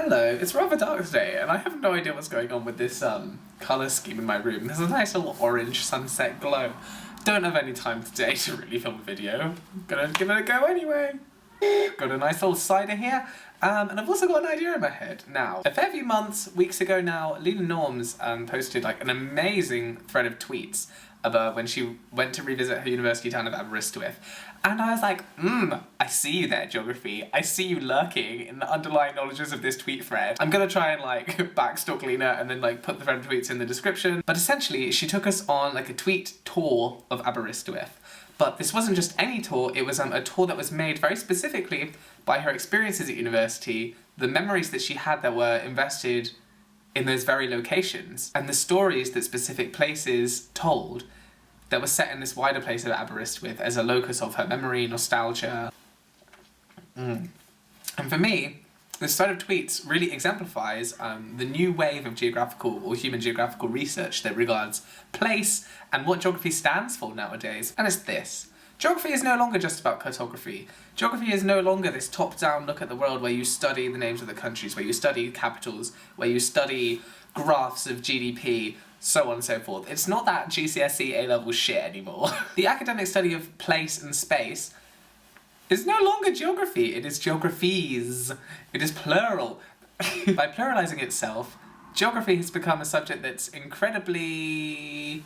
Hello, it's rather dark today, and I have no idea what's going on with this colour scheme in my room. There's a nice little orange sunset glow. Don't have any time today to really film a video. Gonna give it a go anyway. Got a nice little cider here, and I've also got an idea in my head. Now, a fair few weeks ago now, Leena Norms posted like an amazing thread of tweets about when she went to revisit her university town of Aberystwyth. And I was like, I see you there, Geography. I see you lurking in the underlying knowledges of this tweet thread. I'm gonna try and like backstalk Leena and then like put the thread of tweets in the description. But essentially, she took us on like a tweet tour of Aberystwyth. But this wasn't just any tour, it was a tour that was made very specifically by her experiences at university, the memories that she had that were invested in those very locations, and the stories that specific places told that were set in this wider place of Aberystwyth as a locus of her memory, nostalgia. And for me, this sort of tweets really exemplifies the new wave of geographical or human geographical research that regards place and what geography stands for nowadays. And it's this. Geography is no longer just about cartography. Geography is no longer this top-down look at the world where you study the names of the countries, where you study capitals, where you study graphs of GDP, so on and so forth. It's not that GCSE A-level shit anymore. The academic study of place and space is no longer geography, it is geographies. It is plural. By pluralizing itself, geography has become a subject that's incredibly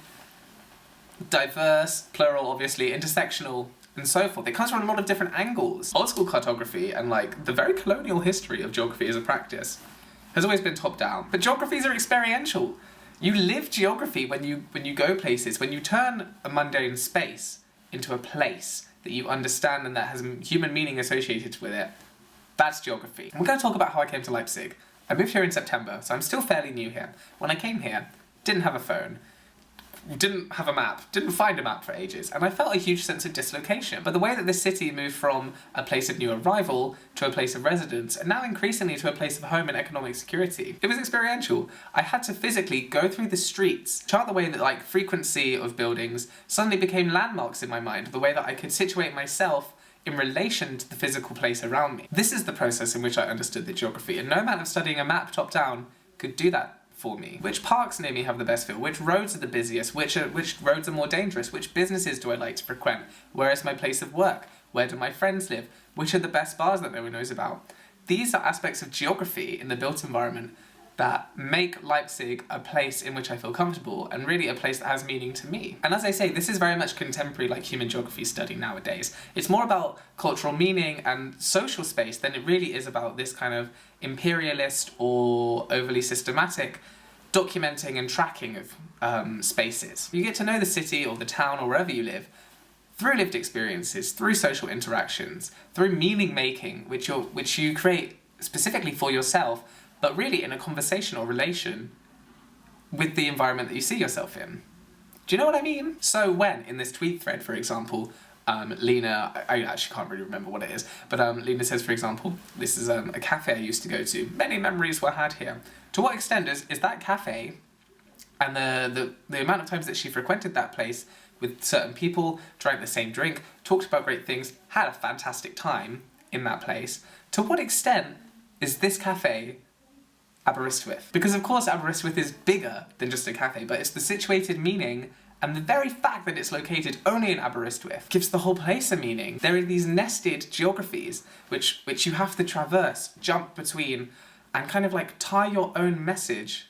diverse, plural obviously, intersectional, and so forth. It comes from a lot of different angles. Old school cartography and like the very colonial history of geography as a practice has always been top down. But geographies are experiential. You live geography when you go places, when you turn a mundane space into a place that you understand and that has human meaning associated with it. That's geography. And we're going to talk about how I came to Leipzig. I moved here in September, so I'm still fairly new here. When I came here, didn't have a phone, didn't have a map, didn't find a map for ages, and I felt a huge sense of dislocation. But the way that this city moved from a place of new arrival to a place of residence, and now increasingly to a place of home and economic security, it was experiential. I had to physically go through the streets, chart the way that like frequency of buildings suddenly became landmarks in my mind, the way that I could situate myself in relation to the physical place around me. This is the process in which I understood the geography, and no amount of studying a map top down could do that for me. Which parks near me have the best feel? Which roads are the busiest? Which roads are more dangerous? Which businesses do I like to frequent? Where is my place of work? Where do my friends live? Which are the best bars that no one knows about? These are aspects of geography in the built environment that make Leipzig a place in which I feel comfortable and really a place that has meaning to me. And as I say, this is very much contemporary like human geography study nowadays. It's more about cultural meaning and social space than it really is about this kind of imperialist or overly systematic documenting and tracking of spaces. You get to know the city or the town or wherever you live through lived experiences, through social interactions, through meaning making, which you create specifically for yourself, but really in a conversation or relation with the environment that you see yourself in. Do you know what I mean? So when, in this tweet thread, for example, Leena, I actually can't really remember what it is, but Leena says, for example, this is a cafe I used to go to. Many memories were had here. To what extent is that cafe and the amount of times that she frequented that place with certain people, drank the same drink, talked about great things, had a fantastic time in that place, to what extent is this cafe Aberystwyth? Because of course Aberystwyth is bigger than just a cafe, but it's the situated meaning and the very fact that it's located only in Aberystwyth gives the whole place a meaning. There are these nested geographies which you have to traverse, jump between, and kind of like tie your own message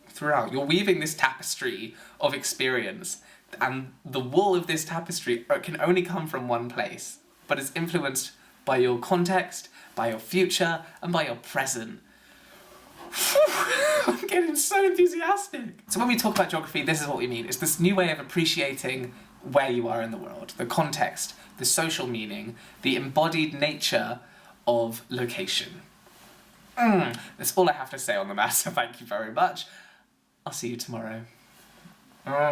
throughout. You're weaving this tapestry of experience, and the wool of this tapestry can only come from one place, but it's influenced by your context, by your future, and by your present. I'm getting so enthusiastic. So when we talk about geography, this is what we mean. It's this new way of appreciating where you are in the world, the context, the social meaning, the embodied nature of location. That's all I have to say on the matter. Thank you very much. I'll see you tomorrow.